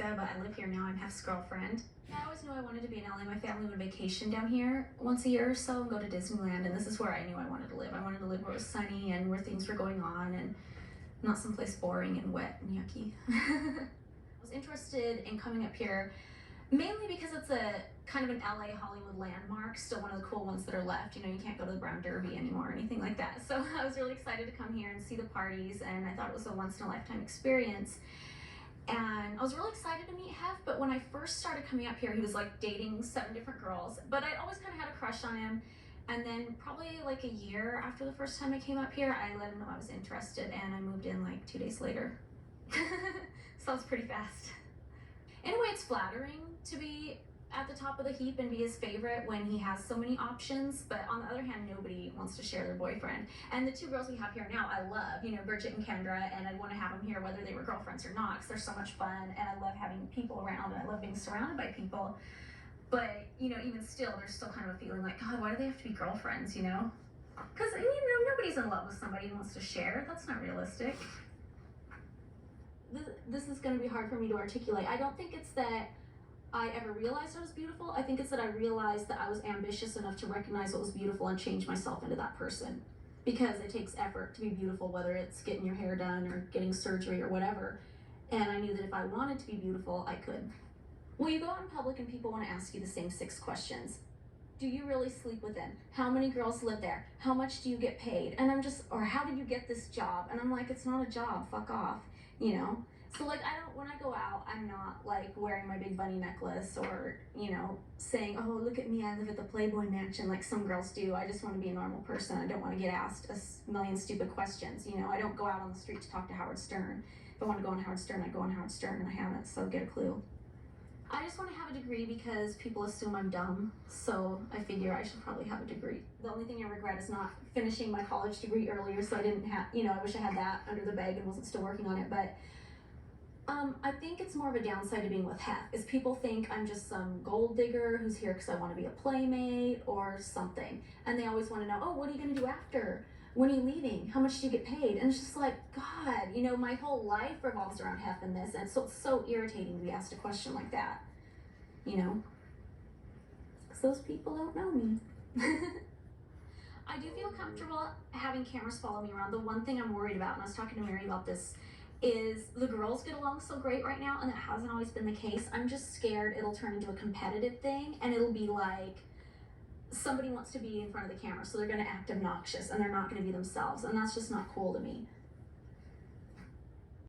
Alaska, but I live here now. I'm Hef's girlfriend. I always knew I wanted to be in LA. My family would vacation down here once a year or so and go to Disneyland, and this is where I knew I wanted to live. I wanted to live where it was sunny and where things were going on and not someplace boring and wet and yucky. I was interested in coming up here mainly because it's a kind of an LA Hollywood landmark, still one of the cool ones that are left. You know, you can't go to the Brown Derby anymore or anything like that. So I was really excited to come here and see the parties, and I thought it was a once in a lifetime experience. And I was really excited to meet Hef, but when I first started coming up here, he was like dating 7 different girls, but I always kind of had a crush on him. And then probably like a year after the first time I came up here, I let him know I was interested, and I moved in like 2 days later. So that was pretty fast. In a way, it's flattering to be at the top of the heap and be his favorite when he has so many options, but on the other hand, nobody wants to share their boyfriend. And the 2 girls we have here now, I love, you know, Bridget and Kendra, and I want to have them here whether they were girlfriends or not, because they're so much fun, and I love having people around, and I love being surrounded by people. But, you know, even still, there's still kind of a feeling like, God, why do they have to be girlfriends, you know? Because, you know, nobody's in love with somebody who wants to share. That's not realistic. This is going to be hard for me to articulate. I don't think it's that I ever realized I was beautiful. I think it's that I realized that I was ambitious enough to recognize what was beautiful and change myself into that person. Because it takes effort to be beautiful, whether it's getting your hair done or getting surgery or whatever. And I knew that if I wanted to be beautiful, I could. Well, you go out in public and people want to ask you the same 6 questions. Do you really sleep with them? How many girls live there? How much do you get paid? And I'm just, or how did you get this job? And I'm like, it's not a job, fuck off, you know? So like, when I go out, I'm not like wearing my big bunny necklace or, you know, saying, oh, look at me, I live at the Playboy Mansion like some girls do. I just want to be a normal person. I don't want to get asked a million stupid questions. You know, I don't go out on the street to talk to Howard Stern. If I want to go on Howard Stern, I go on Howard Stern, and I haven't, so get a clue. I just want to have a degree because people assume I'm dumb, so I figure I should probably have a degree. The only thing I regret is not finishing my college degree earlier, so I didn't have, you know, I wish I had that under the bag and wasn't still working on it, but I think it's more of a downside to being with Hef, is people think I'm just some gold digger who's here because I want to be a playmate or something, and they always want to know, oh, what are you going to do after? When are you leaving? How much do you get paid? And it's just like, God, you know, my whole life revolves around Hef and this, and so it's so irritating to be asked a question like that, you know, because those people don't know me. I do feel comfortable having cameras follow me around. The one thing I'm worried about, and I was talking to Mary about this, is the girls get along so great right now, and that hasn't always been the case. I'm just scared it'll turn into a competitive thing, and it'll be like somebody wants to be in front of the camera, so they're going to act obnoxious, and they're not going to be themselves, and that's just not cool to me.